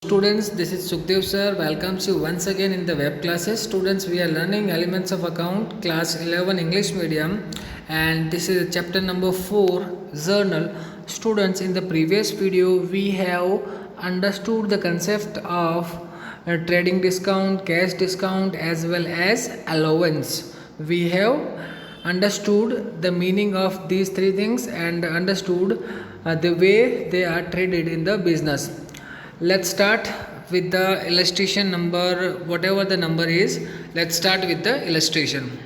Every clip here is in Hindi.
Students, this is Sukhdev sir. Welcomes you once again in the web classes. Students, we are learning elements of account, class 11 English medium, and this is chapter number 4, journal. Students, in the previous video, we have understood the concept of trading discount, cash discount, as well as allowance. We have understood the meaning of these three things and understood the way they are traded in the business. Let's start with the illustration number, whatever the number is. Let's start with the illustration.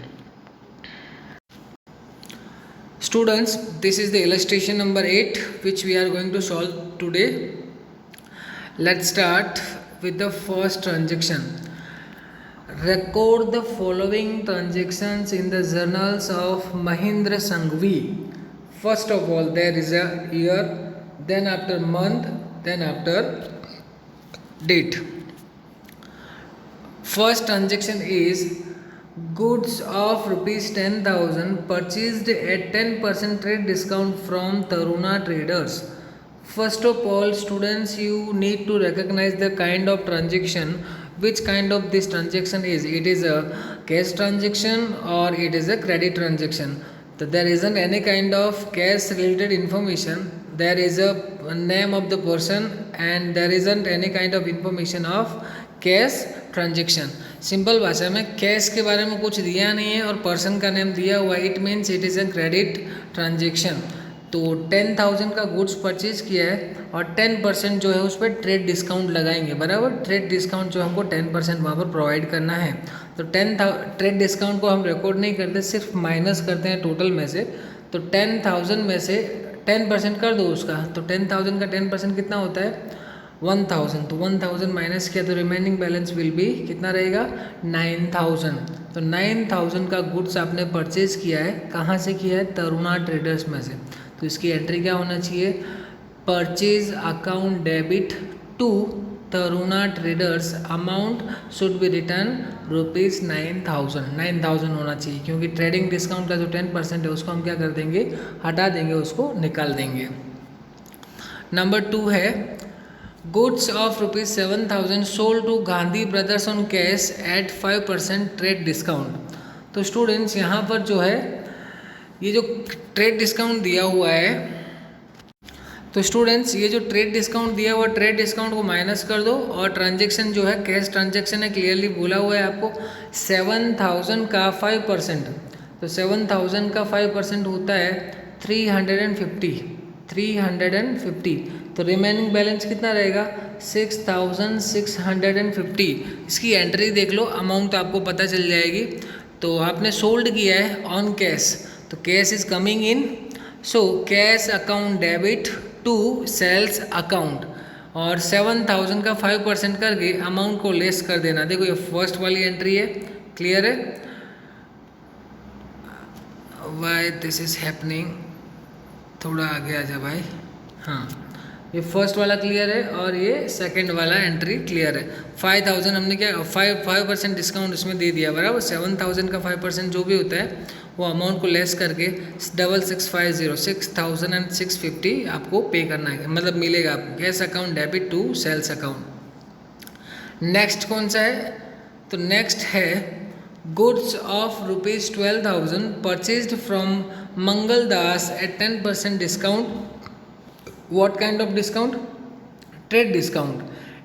Students, this is the illustration number 8 which we are going to solve today. Let's start with the first transaction. Record the following transactions in the journals of Mahindra Sanghvi. First of all, there is a year, then after month, then after date. First transaction is goods of rupees 10,000 purchased at 10% trade discount from Taruna Traders. First of all, students, you need to recognize the kind of transaction. Which kind of this transaction is? It is a cash transaction or it is a credit transaction. So there isn't any kind of cash related information. There is a name of the person and there isn't any kind of information of cash transaction. Simple भाषा में कैश के बारे में कुछ दिया नहीं है और पर्सन का नेम दिया हुआ है. It means it is a credit transaction. तो 10,000 का गुड्स परचेज किया है और 10% जो है उस पर ट्रेड डिस्काउंट लगाएंगे. बराबर, ट्रेड डिस्काउंट जो हमको 10% वहाँ पर प्रोवाइड करना है. तो 10,000 ट्रेड डिस्काउंट को हम रिकॉर्ड नहीं करते, सिर्फ माइनस करते हैं टोटल में से. तो 10,000 में से 10% कर दो उसका. तो 10,000 का 10% कितना होता है? 1,000. तो 1,000 माइनस किया तो रिमेनिंग बैलेंस विल बी कितना रहेगा? 9,000. तो 9,000 का गुड्स आपने परचेज किया है. कहाँ से किया है? तरुणा ट्रेडर्स में से. तो इसकी एंट्री क्या होना चाहिए? Purchase account debit to Taruna traders. Amount should be return rupees 9,000. 9,000 होना चाहिए क्योंकि ट्रेडिंग डिस्काउंट का जो 10% है उसको हम क्या कर देंगे? हटा देंगे, उसको निकाल देंगे. नंबर 2 है goods of rupees 7,000 sold to Gandhi brothers on cash at 5% trade discount. तो स्टूडेंट्स, यहाँ पर जो है ये जो ट्रेड डिस्काउंट दिया हुआ है, तो स्टूडेंट्स ये जो ट्रेड डिस्काउंट दिया हुआ, ट्रेड डिस्काउंट को माइनस कर दो और ट्रांजेक्शन जो है कैश ट्रांजेक्शन है, क्लियरली बोला हुआ है आपको. 7,000 का 5%, तो 7,000 का 5% होता है 350. तो रिमेनिंग बैलेंस कितना रहेगा? 6,650. इसकी एंट्री देख लो, अमाउंट आपको पता चल जाएगी. तो आपने सोल्ड किया है ऑन कैश, तो cash is coming in. So cash account debit to sales account और 7,000 का 5% करके अमाउंट को लेस कर देना. देखो ये फर्स्ट वाली एंट्री है. क्लियर है? Why this is happening? थोड़ा आगे आ जा भाई. हाँ, ये फर्स्ट वाला क्लियर है और ये सेकंड वाला एंट्री क्लियर है. 5,000 हमने क्या 5% डिस्काउंट इसमें दे दिया. बराबर, 7,000 का 5% जो भी होता है वो अमाउंट को लेस करके 6,650 6,650 आपको पे करना है, मतलब मिलेगा आपको cash account debit to sales account. Next कौन सा है? तो नेक्स्ट है goods of rupees 12,000 purchased from Mangal Das at 10% discount. What kind of discount? Trade discount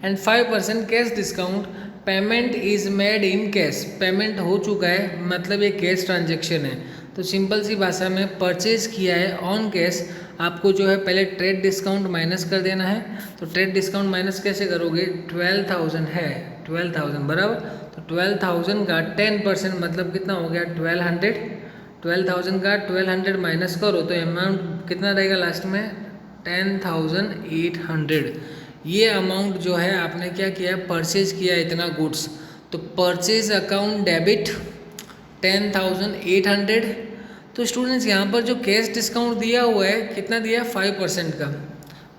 and 5% cash discount. Payment is made in cash. Payment हो चुका है, मतलब ये कैश ट्रांजेक्शन है. तो सिंपल सी भाषा में परचेज किया है ऑन कैश. आपको जो है पहले ट्रेड डिस्काउंट माइनस कर देना है. तो ट्रेड डिस्काउंट माइनस कैसे करोगे? 12,000 है, 12,000 बराबर. तो 12,000 का 10% मतलब कितना हो गया? 1,200. 12,000 का 1,200 माइनस करो तो अमाउंट कितना रहेगा लास्ट में? 10,800. ये अमाउंट जो है आपने क्या किया है? परचेज किया है इतना गुड्स. तो परचेज अकाउंट डेबिट 10,800. तो स्टूडेंट्स, यहाँ पर जो कैश डिस्काउंट दिया हुआ है कितना दिया? 5% का.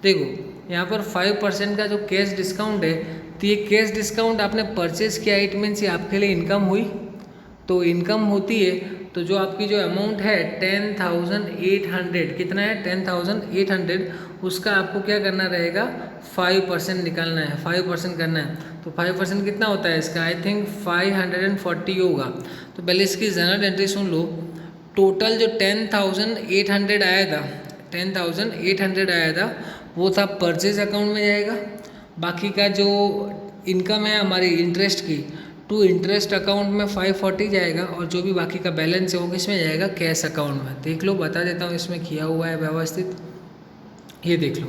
देखो यहाँ पर 5% का जो कैश डिस्काउंट है, तो ये कैश डिस्काउंट आपने परचेज किया, इट मीन्स ये आपके लिए इनकम हुई. तो इनकम होती है तो जो आपकी जो अमाउंट है 10,800, कितना है 10,800, उसका आपको क्या करना रहेगा 5% निकालना है, 5% करना है। तो 5% कितना होता है इसका, आई थिंक 540 होगा। तो पहले इसकी जनरल एंट्री सुन लो। टोटल जो 10,800 आया था, 10,800 आया था, वो था परचेज अकाउंट में जाएगा। बाकी का जो इनकम है हमारी इंटरेस्ट की, टू इंटरेस्ट अकाउंट में 540 जाएगा, और जो भी बाकी का बैलेंस है वो किस में जाएगा, कैश अकाउंट में। देख लो, बता देता हूँ इसमें किया हुआ है व्यवस्थित, ये देख लो।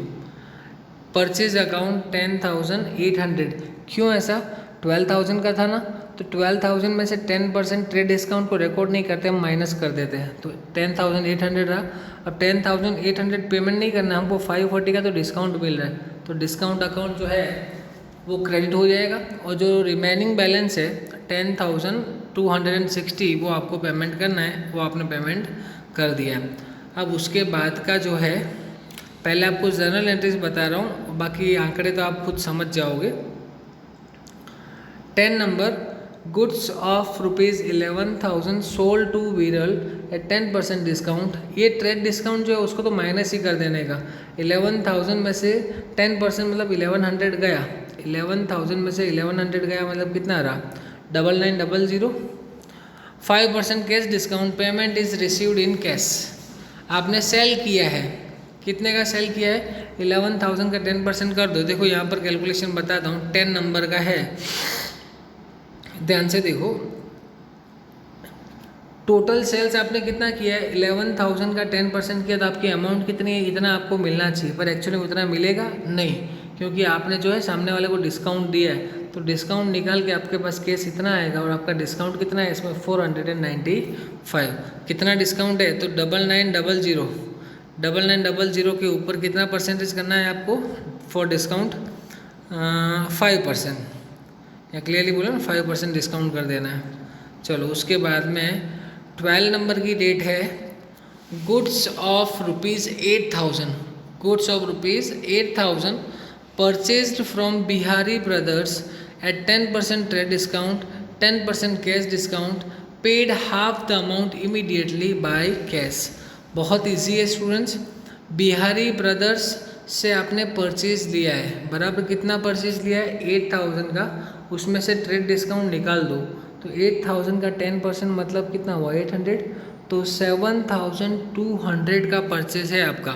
परचेज अकाउंट 10,800, क्यों ऐसा, 12,000 का था ना, तो 12,000 में से 10% ट्रेड डिस्काउंट को रिकॉर्ड नहीं करते, हम माइनस कर देते हैं, तो 10,800 रहा। अब 10,800 पेमेंट नहीं करना हमको, 540 का तो डिस्काउंट मिल रहा है, तो डिस्काउंट अकाउंट जो है वो क्रेडिट हो जाएगा, और जो रिमेनिंग बैलेंस है 10,260 वो आपको पेमेंट करना है, वो आपने पेमेंट कर दिया है। अब उसके बाद का जो है, पहले आपको जर्नल एंट्रीज बता रहा हूँ, बाकी आंकड़े तो आप खुद समझ जाओगे। 10 number, goods of ₹11,000 sold to Viral at 10% discount. ये ट्रेड डिस्काउंट जो है उसको तो माइनस ही कर देने का। 11,000 में से 10% मतलब 1100 गया, 11,000 में से 1100 गया मतलब कितना रहा, 9900। 5% cash discount, payment is received in cash. आपने सेल किया है, कितने का सेल किया है, 11,000 का 10% कर दो। देखो यहाँ पर कैलकुलेशन बताता हूँ, 10 नंबर का है, ध्यान से देखो। टोटल सेल्स आपने कितना किया है, 11,000 का 10% किया, तो आपकी अमाउंट कितनी है, इतना आपको मिलना चाहिए, पर एक्चुअली उतना मिलेगा नहीं, क्योंकि आपने जो है सामने वाले को डिस्काउंट दिया है, तो डिस्काउंट निकाल के आपके पास केस इतना आएगा, और आपका डिस्काउंट कितना है इसमें 495। कितना डिस्काउंट है, तो 9900 के ऊपर कितना परसेंटेज करना है आपको फॉर डिस्काउंट, 5%, या क्लियरली बोलो ना 5% डिस्काउंट कर देना है। चलो उसके बाद में 12 नंबर की डेट है, goods of ₹8,000, goods of ₹8,000 purchased from Bihari brothers at 10% trade discount, 10% cash discount, paid half the amount immediately by cash. बहुत ईजी है स्टूडेंट्स। बिहारी ब्रदर्स से आपने परचेज लिया है, बराबर कितना परचेज लिया है 8,000 का, उसमें से ट्रेड डिस्काउंट निकाल दो, तो 8,000 का 10% मतलब कितना हुआ 800, तो 7,200 का परचेज है आपका।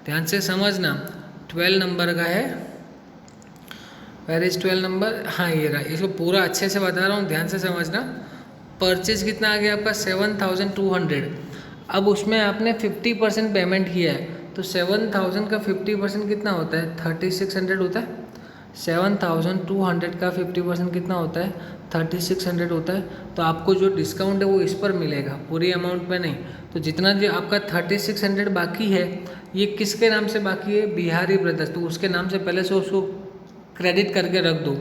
ध्यान से समझना, 12 नंबर का है, वेर इज 12 नंबर, हाँ ये रहा, इसको पूरा अच्छे से बता रहा हूँ, ध्यान से समझना। परचेज कितना आ गया आपका 7,200। अब उसमें आपने 50% पेमेंट किया है, तो 7,000 का 50% कितना होता है 3,600 होता है। 7,200 का 50% कितना होता है 3,600 होता है। तो आपको जो डिस्काउंट है वो इस पर मिलेगा, पूरी अमाउंट पे नहीं। तो जितना जो आपका 3,600 बाकी है, ये किसके नाम से बाकी है, बिहारी ब्रदर्स, तो उसके नाम से पहले से उसको क्रेडिट करके रख दो।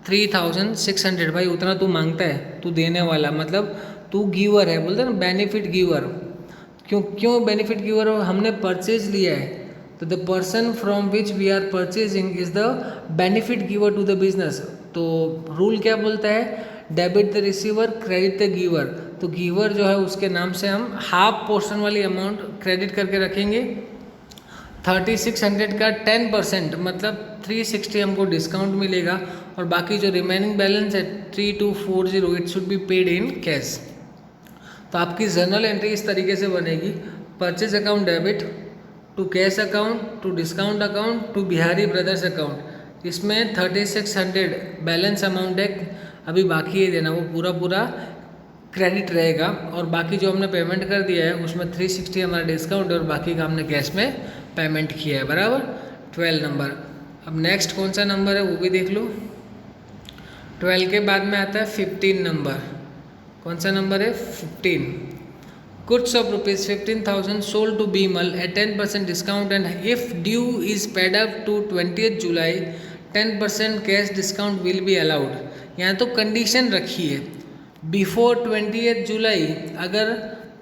3,600 भाई उतना तू मांगता है, तू देने वाला, मतलब तू गिवर है, बोलते हैं ना बेनिफिट गिवर। क्यों बेनिफिट गिवर हो, हमने परचेज लिया है, तो the person from which we are purchasing is the benefit giver to the business. तो रूल क्या बोलता है, debit the receiver credit the giver. तो गिवर जो है उसके नाम से हम हाफ पोर्शन वाली अमाउंट क्रेडिट करके रखेंगे। 3,600 का 10% मतलब 360 हमको डिस्काउंट मिलेगा, और बाकी जो रिमेनिंग बैलेंस है 3,240 it should be paid in cash. तो आपकी जर्नल एंट्री इस तरीके से बनेगी, purchase account debit to cash account to discount account to Bihari brothers account. इसमें 3,600 बैलेंस अमाउंट है अभी बाकी है देना, वो पूरा क्रेडिट रहेगा, और बाकी जो हमने पेमेंट कर दिया है उसमें 360 हमारा डिस्काउंट है, और बाकी का हमने कैश में पेमेंट किया है, बराबर 12 नंबर। अब नेक्स्ट कौन सा नंबर है वो भी देख लो। 12 के बाद में आता है 15 नंबर। कौन सा नंबर है 15। Goods of ₹15,000 sold to Bimal at 10% discount, and if due is paid up to 20 July 10% cash discount will be allowed. यहाँ तो कंडीशन रखी है, बिफोर 20 जुलाई अगर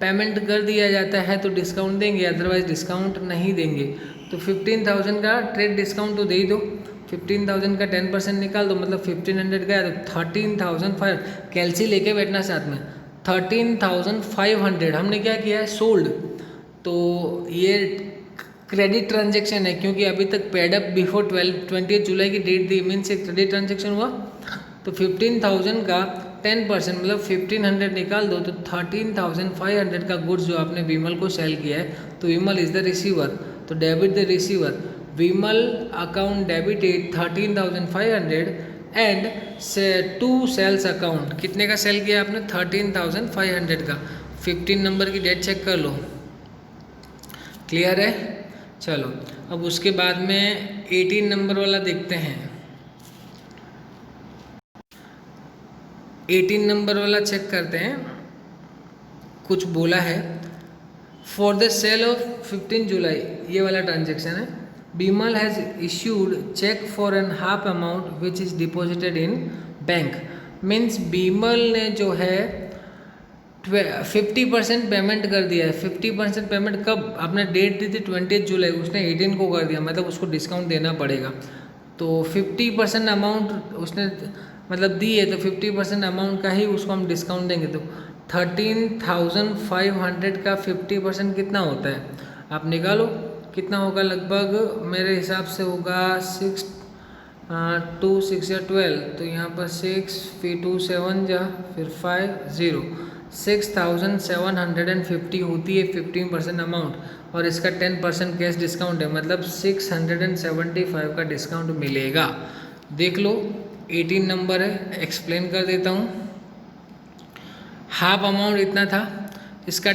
पेमेंट कर दिया जाता है तो डिस्काउंट देंगे, अदरवाइज डिस्काउंट नहीं देंगे। तो 15,000 का ट्रेड डिस्काउंट तो दे ही दो, 15,000 का 10% निकाल दो, मतलब 1,500 गया, तो 13,500 कैलसी लेके बैठना साथ में, 13,500 हमने क्या किया है, सोल्ड। तो ये क्रेडिट ट्रांजेक्शन है क्योंकि अभी तक पेड अप बिफोर 20 जुलाई की डेट दी, मीन्स एक क्रेडिट ट्रांजेक्शन हुआ। तो 15,000 का 10% मतलब 1500 निकाल दो, तो 13,500 का गुड्स जो आपने विमल को सेल किया है, तो विमल इज द रिसीवर, तो debit the receiver. Vimal account debited 13,500 and to sales account, कितने का सेल किया आपने, 13,500 का। 15 नंबर की डेट चेक कर लो, क्लियर है। चलो अब उसके बाद में 18 नंबर वाला देखते हैं। 18 नंबर वाला चेक करते हैं, कुछ बोला है। For the sale of 15 July, ये वाला ट्रांजेक्शन है। Bimal has issued cheque for an half amount which is deposited in bank. Means Bimal ने जो है 50% पेमेंट कर दिया है। 50% पेमेंट कब, आपने डेट दी थी 20 जुलाई, उसने 18 को कर दिया, मतलब उसको डिस्काउंट देना पड़ेगा। तो 50% अमाउंट उसने मतलब दी है, तो 50% अमाउंट का ही उसको हम डिस्काउंट देंगे। तो 13,500 का 50% कितना होता है, आप निकालो कितना होगा। लगभग मेरे हिसाब से होगा 6 2 6 या 12, तो यहाँ पर 6 फिर 2 7 जा फिर 5 0, 6,750 होती है 15% अमाउंट, और इसका 10% कैश डिस्काउंट है, मतलब 675 का डिस्काउंट मिलेगा। देख लो 18 नंबर है, एक्सप्लेन कर देता हूँ। हाफ अमाउंट इतना था, इसका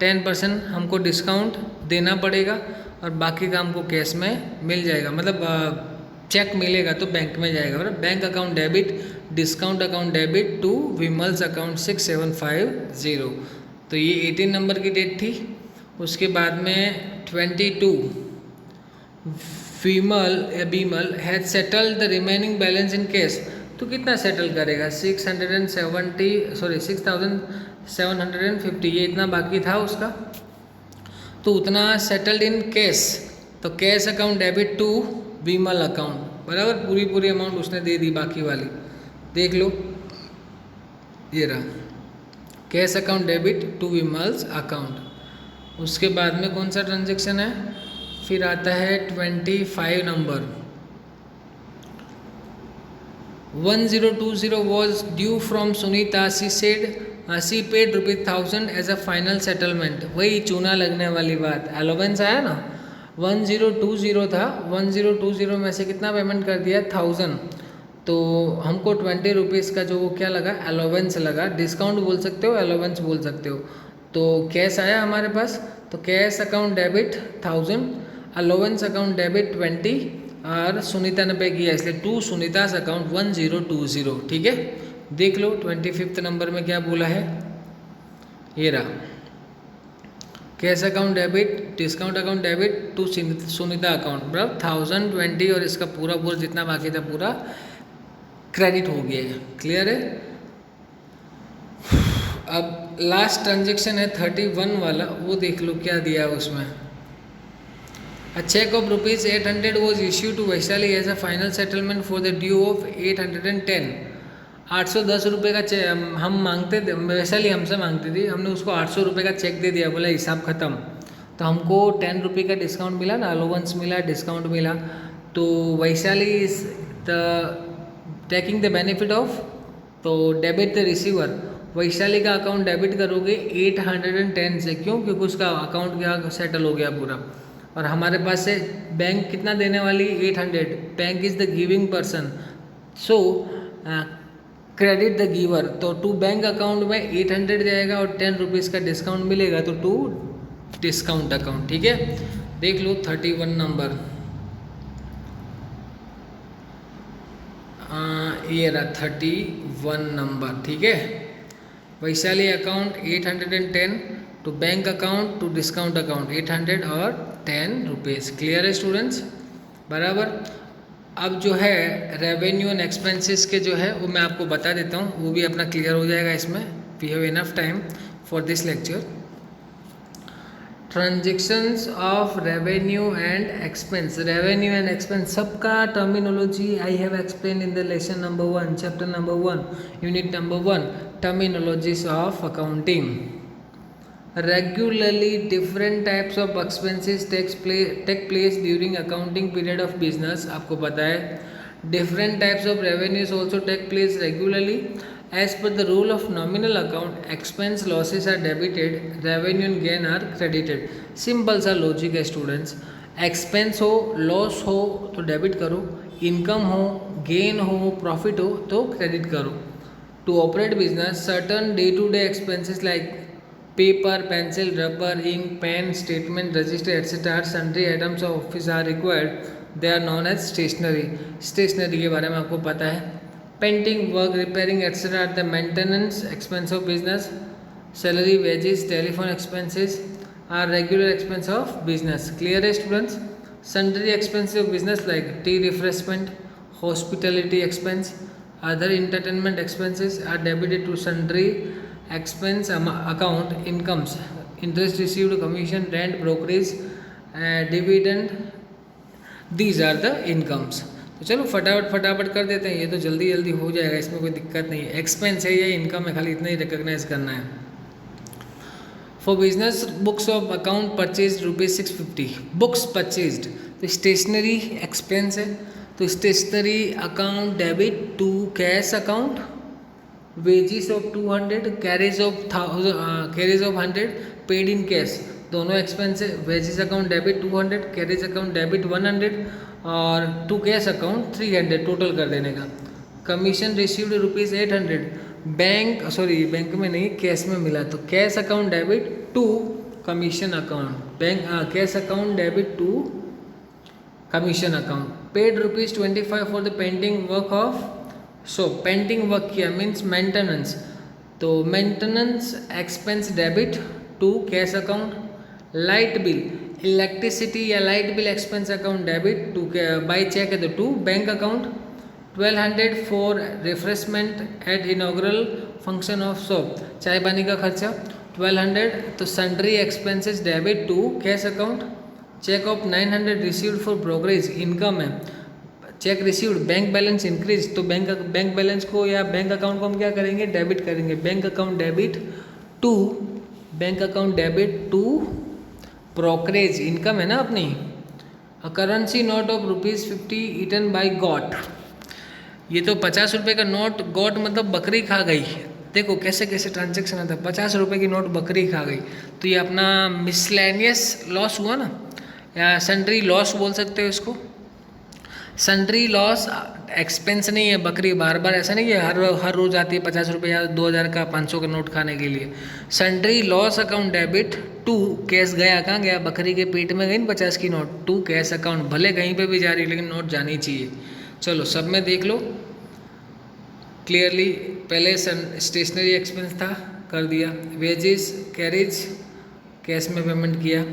10% हमको डिस्काउंट देना पड़ेगा, और बाकी का हमको कैश में मिल जाएगा, मतलब चेक मिलेगा तो बैंक में जाएगा। मतलब bank account debit, discount account debit to Vimal's account 6750। तो ये 18 नंबर की डेट थी। उसके बाद में 22, Bimal has settled the remaining balance in cash. तो कितना सेटल करेगा, 6,750, ये इतना बाकी था उसका, तो उतना सेटल्ड इन कैश। तो cash account debit to Bimal account, बराबर पूरी अमाउंट उसने दे दी बाकी वाली। देख लो ये रहा, cash account debit to Vimal's account. उसके बाद में कौन सा ट्रांजेक्शन है, फिर आता है 25 number. 1020 was due from Sunita. She said she paid ₹1,000 as a final settlement. वही चूना लगने वाली बात, अलोवेंस आया ना, 1020 था, 1020 में से कितना पेमेंट कर दिया, 1000। तो हमको 20 रुपीज़ का जो वो क्या लगा, अलोवेंस लगा। डिस्काउंट बोल सकते हो, अलोवेंस बोल सकते हो। तो कैश आया हमारे पास, तो cash account debit 1000, allowance account debit 20, और सुनीता ने पे किया इसलिए टू सुनीतास अकाउंट 1020। ठीक है, देख लो 25 नंबर में क्या बोला है, ये रहा, cash account debit, discount account debit to Sunita account, बराबर 1020, और इसका पूरा जितना बाकी था पूरा क्रेडिट हो गया है। क्लियर है। अब लास्ट ट्रांजेक्शन है 31 वाला, वो देख लो क्या दिया है उसमें। A check of ₹800 was issued to Vaishali as a final settlement for the due of 810। 810 रुपये का हम मांगते थे, वैशाली हमसे मांगती थी, हमने उसको 800 रुपये का चेक दे दिया, बोला हिसाब ख़त्म। तो हमको 10 रुपये का डिस्काउंट मिला ना, अलोवेंस मिला, डिस्काउंट मिला। तो Vaishali is the taking the benefit of, तो डेबिट द रिसीवर। वैशाली का अकाउंट डेबिट करोगे 810 से, क्यों, क्योंकि उसका अकाउंट क्या सेटल हो गया पूरा, और हमारे पास से बैंक कितना देने वाली, 800। Bank is the giving person, so credit the giver. तो टू बैंक अकाउंट में 800 जाएगा और 10 रुपीज़ का डिस्काउंट मिलेगा, तो टू डिस्काउंट अकाउंट। ठीक है, देख लो 31 नंबर, ये रहा 31 नंबर। ठीक है, Vaishali account 810 to bank account to discount account 800 और 10 रुपीज़। क्लियर है स्टूडेंट्स, बराबर। अब जो है रेवेन्यू एंड एक्सपेंसेस के जो है वो मैं आपको बता देता हूँ, वो भी अपना क्लियर हो जाएगा इसमें। We have enough time for this lecture. Transactions of revenue and expense, revenue and expense सबका terminology I have explain in the lesson number 1, chapter number 1, unit number 1, terminologies of accounting. Regularly different types of expenses take place during accounting period of business. आपको पता है different types of revenues also take place regularly. As per the rule of nominal account, expense losses are debited, revenue and gain are credited. Simple सा logic है students. एक्सपेंस हो, लॉस हो तो डेबिट करो, इनकम हो, गेन हो, प्रॉफिट हो तो क्रेडिट करो. To operate business, certain day-to-day expenses like paper, pencil, rubber, ink, pen, statement, register, etc. sundry items of office are required. They are known as stationery. Stationery के बारे में आपको पता है. Painting, work, repairing, etc. are the maintenance expense of business. Salary, wages, telephone expenses are regular expense of business. Clear है students? Sundry expenses of business like tea, refreshment, hospitality expense, other entertainment expenses are debited to sundry expense account. Incomes, interest received, commission, rent, brokerage, dividend, these are the incomes. तो चलो फटाफट कर देते हैं, ये तो जल्दी हो जाएगा, इसमें कोई दिक्कत नहीं है. एक्सपेंस है या इनकम है, खाली इतना ही रिकॉग्नाइज करना है. For business books of account purchase ₹650. Books purchased तो स्टेशनरी एक्सपेंस है, तो stationery account debit to cash account. Wages of 200, carriage of 100, paid in cash, दोनों एक्सपेंस है. Wages account debit 200, carriage account debit 100 और टू कैश अकाउंट 300 टोटल कर देने का. Commission received ₹800. बैंक में नहीं, कैश में मिला, तो cash account debit to commission account, cash account debit to commission account. Paid ₹25 for the painting work of. So painting work किया मीन्स मेंटेनेंस, तो maintenance expense debit to cash account. Light bill, electricity या light bill expense account debit to by cheque है तो to bank account. 1200 for refreshment at inaugural function of shop, चाय पानी का खर्चा 1200, तो sundry expenses debit to cash account. Cheque of 900 received for brokerage, income है. Cheque received, bank balance increase, तो बैंक बैलेंस को या बैंक अकाउंट को हम क्या करेंगे, डेबिट करेंगे. Bank account debit to brokerage, income है ना अपनी. A currency note of ₹50 eaten by goat, ये तो 50 रुपये का नोट, गॉट मतलब बकरी खा गई. देखो कैसे ट्रांजेक्शन आता है. 50 रुपये की नोट बकरी खा गई, तो ये अपना मिसलेनियस लॉस हुआ ना, या सन्ड्री लॉस बोल सकते हो इसको. सन्ड्री लॉस एक्सपेंस नहीं है. बकरी बार ऐसा नहीं है हर रोज आती है 50 रुपये या 2000 का 500 का नोट खाने के लिए. Sundry loss account debit to cash, गया कहाँ गया, बकरी के पेट में गई ना 50 की नोट, टू कैश अकाउंट. भले कहीं पे भी जा रही है लेकिन नोट जानी चाहिए. चलो सब में देख लो क्लियरली. पहले स्टेशनरी एक्सपेंस था, कर दिया. वेजेस, कैरेज, कैश में पेमेंट किया.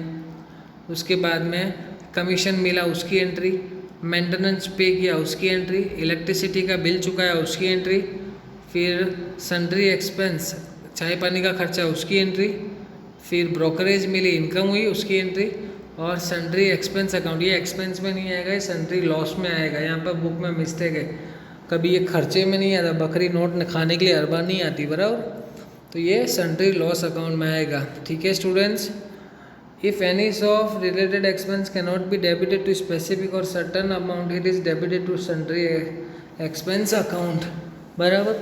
उसके बाद में कमीशन मिला, उसकी एंट्री. मेंटेनेंस पे किया, उसकी एंट्री. इलेक्ट्रिसिटी का बिल चुकाया, उसकी एंट्री. फिर सन्ड्री एक्सपेंस, चाय पानी का खर्चा, उसकी एंट्री. फिर ब्रोकरेज मिली, इनकम हुई, उसकी एंट्री. और सन्ड्री एक्सपेंस अकाउंट, ये एक्सपेंस में नहीं आएगा, ये सन्ड्री लॉस में आएगा. यहाँ पर बुक में मिस्टेक है, कभी ये खर्चे में नहीं आता. बकरी नोट खाने के लिए हर बार नहीं आती बराबर, तो ये सन्ड्री लॉस अकाउंट में आएगा. ठीक है students. If any of related expense cannot be debited to specific or certain amount, it is debited to sundry expense account. बराबर.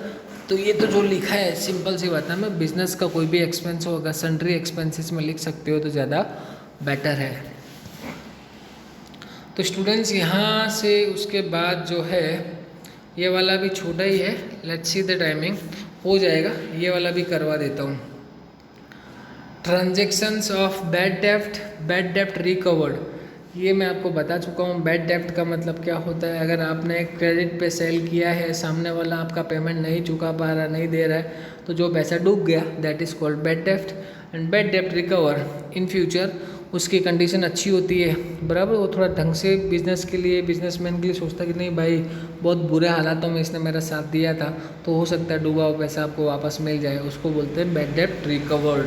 तो ये तो जो लिखा है सिंपल सी बात है. मैं बिजनेस का कोई भी एक्सपेंस होगा सन्ड्री एक्सपेंसेस में लिख सकते हो तो ज़्यादा बेटर है. तो स्टूडेंट्स यहाँ से उसके बाद जो है ये वाला भी छोटा ही है. लेट्स सी द टाइमिंग, हो जाएगा. ये वाला भी करवा देता हूँ. ट्रांजेक्शन्स ऑफ बैड डेप्ट रिकवर्ड, ये मैं आपको बता चुका हूँ. बैड डेप्ट का मतलब क्या होता है, अगर आपने क्रेडिट पे सेल किया है, सामने वाला आपका पेमेंट नहीं चुका पा रहा, नहीं दे रहा है, तो जो पैसा डूब गया दैट इज़ कॉल्ड बैड डेप्ट. एंड बैड डेप्ट रिकवर इन फ्यूचर, उसकी कंडीशन अच्छी होती है बराबर. वो थोड़ा ढंग से बिजनेसमैन के लिए सोचता है कि नहीं भाई बहुत बुरे हालातों में इसने मेरा साथ दिया था, तो हो सकता है डूबा हुआ पैसा आपको वापस मिल जाए. उसको बोलते हैं बैड डेप्ट recovered.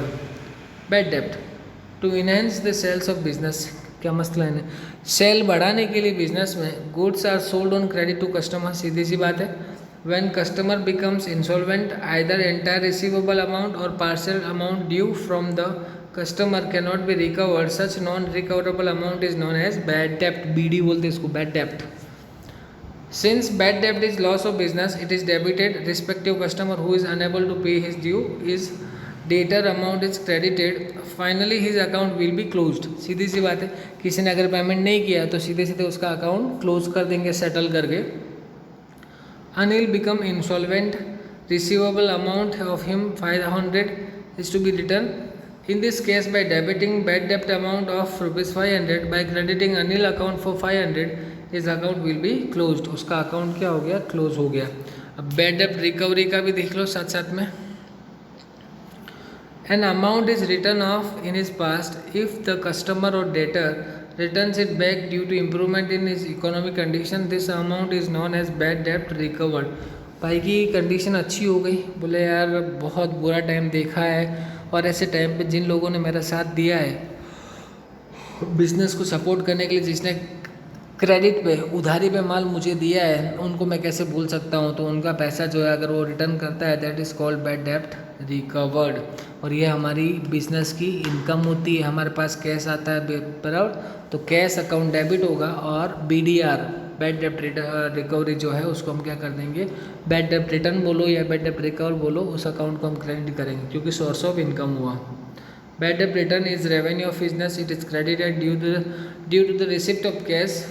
Bad dept to enhance the sales of business, क्या मसला है, सेल बढ़ाने के लिए बिजनेस में goods are sold on credit to customer, सीधी सी बात है। When customer becomes insolvent either entire receivable amount और partial amount due from the customer can not be recovered, such non recoverable amount is known as bad dept, BD बोलते हैं इसको, बैड डेप्ट। सिंस बैड डेप्ट is loss of business it is debited respective customer who is unable to pay his due is debtor amount is credited, finally his account will be closed, सीधी सी बात है। किसी ने अगर पेमेंट नहीं किया तो सीधे सीधे उसका अकाउंट क्लोज कर देंगे सेटल करके। Anil become insolvent, receivable amount of him 500 is to be return, in this case by debiting bad debt amount of ₹500 by crediting Anil account for 500 his account will be closed, उसका अकाउंट क्या हो गया, क्लोज हो गया। अब बैड डेप्ट रिकवरी का भी देख लो साथ साथ में। An amount is written off in his past if the customer or debtor returns it back due to improvement in his economic condition, this amount is known as bad debt recovered। भाई की कंडीशन अच्छी हो गई, बोले यार बहुत बुरा टाइम देखा है और ऐसे टाइम पे जिन लोगों ने मेरा साथ दिया है बिजनेस को सपोर्ट करने के लिए, जिसने क्रेडिट पे उधारी पे माल मुझे दिया है, उनको मैं कैसे भूल सकता हूँ। तो उनका पैसा जो है अगर वो रिटर्न करता है दैट इज़ कॉल्ड बैड डेप्ट रिकवर्ड, और ये हमारी बिजनेस की इनकम होती है। हमारे पास कैश आता है बराबर, तो कैश अकाउंट डेबिट होगा और BDR बैड डेप्ट रिकवरी जो है उसको हम क्या कर देंगे, बैड डेप्ट रिटर्न बोलो या बैड डेप्ट रिकवर बोलो, उस अकाउंट को हम क्रेडिट करेंगे क्योंकि सोर्स ऑफ इनकम हुआ। बैड डेप्ट return is revenue of business, it is credited due to the receipt of cash,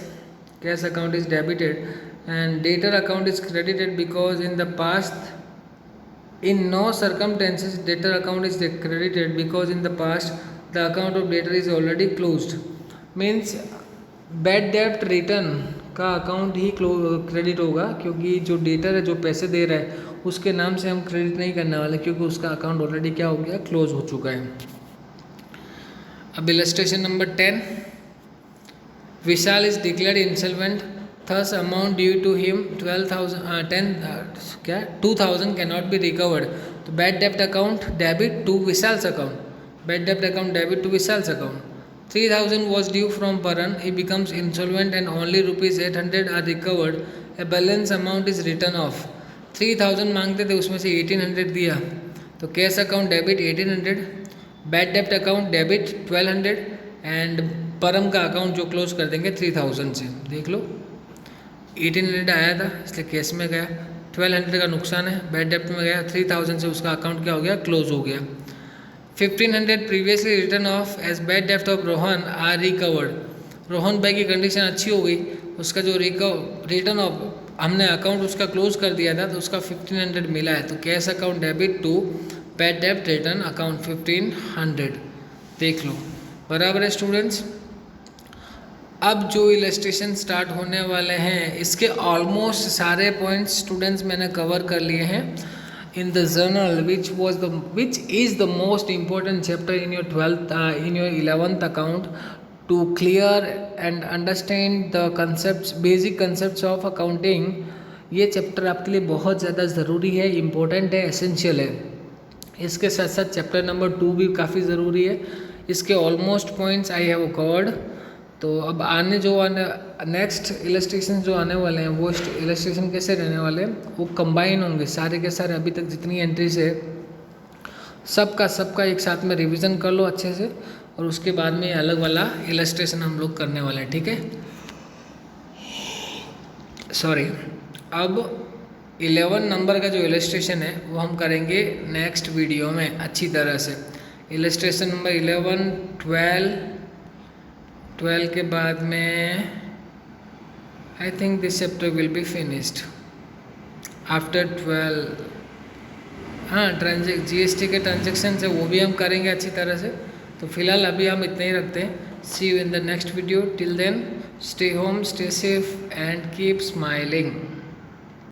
cash account is debited and debtor account is credited because in the past in no circumstances debtor account is credited because in the past the account of debtor is already closed, means bad debt return का अकाउंट ही क्रेडिट होगा क्योंकि जो डेटर है जो पैसे दे रहा है उसके नाम से हम क्रेडिट नहीं करने वाले क्योंकि उसका अकाउंट ऑलरेडी क्या हो गया, क्लोज हो चुका है। अब illustration number 10, Vishal is declared insolvent, thus amount due to him 2000 cannot be recovered, तो bad debt account debit to Vishal's account, bad debt account debit to Vishal's account। 3000 was due from Paran, he becomes insolvent and only ₹800 are recovered, a balance amount is written off। 3000 मांगते थे उसमें से 1800 दिया, तो कैश अकाउंट डेबिट 1800, बैड डेप्ट अकाउंट डेबिट 1200 एंड परम का अकाउंट जो क्लोज कर देंगे 3000 से। देख लो 1800 आया था इसलिए केस में गया, 1200 का नुकसान है बैड डेप्ट में गया, 3000 से उसका अकाउंट क्या हो गया, क्लोज हो गया। 1500 previously return of as bad डेप्ट of Rohan are recovered, Rohan भाई की कंडीशन अच्छी हो गई, उसका जो रिटर्न ऑफ हमने अकाउंट उसका क्लोज कर दिया था तो उसका 1500 मिला है, तो cash account debit to bad डेप्ट रिटर्न अकाउंट 1500। देख लो बराबर है स्टूडेंट्स। अब जो इलस्ट्रेशन स्टार्ट होने वाले हैं इसके ऑलमोस्ट सारे पॉइंट्स स्टूडेंट्स मैंने कवर कर लिए हैं in the journal which is the most important chapter in your 11th account to clear and understand the concept, basic concept of accounting. ये चैप्टर आपके लिए बहुत ज़्यादा ज़रूरी है, इम्पोर्टेंट है, एसेंशियल है। इसके साथ साथ चैप्टर नंबर 2 भी काफ़ी ज़रूरी है, इसके almost points I have covered. तो अब नेक्स्ट इलस्ट्रेशन जो आने वाले हैं वो इलस्ट्रेशन कैसे रहने वाले हैं, वो कंबाइन होंगे सारे के सारे, अभी तक जितनी एंट्रीज है सबका एक साथ में रिवीजन कर लो अच्छे से, और उसके बाद में अलग वाला इलस्ट्रेशन हम लोग करने वाले हैं, ठीक है। सॉरी, अब 11 नंबर का जो इलस्ट्रेशन है वो हम करेंगे नेक्स्ट वीडियो में अच्छी तरह से। इलस्ट्रेशन नंबर 11, 12 के बाद में I think this chapter will be finished after 12। हाँ, GST के ट्रांजेक्शन है वो भी हम करेंगे अच्छी तरह से। तो फिलहाल अभी हम इतना ही रखते हैं। See you in the next video, till then stay home, stay safe and keep smiling.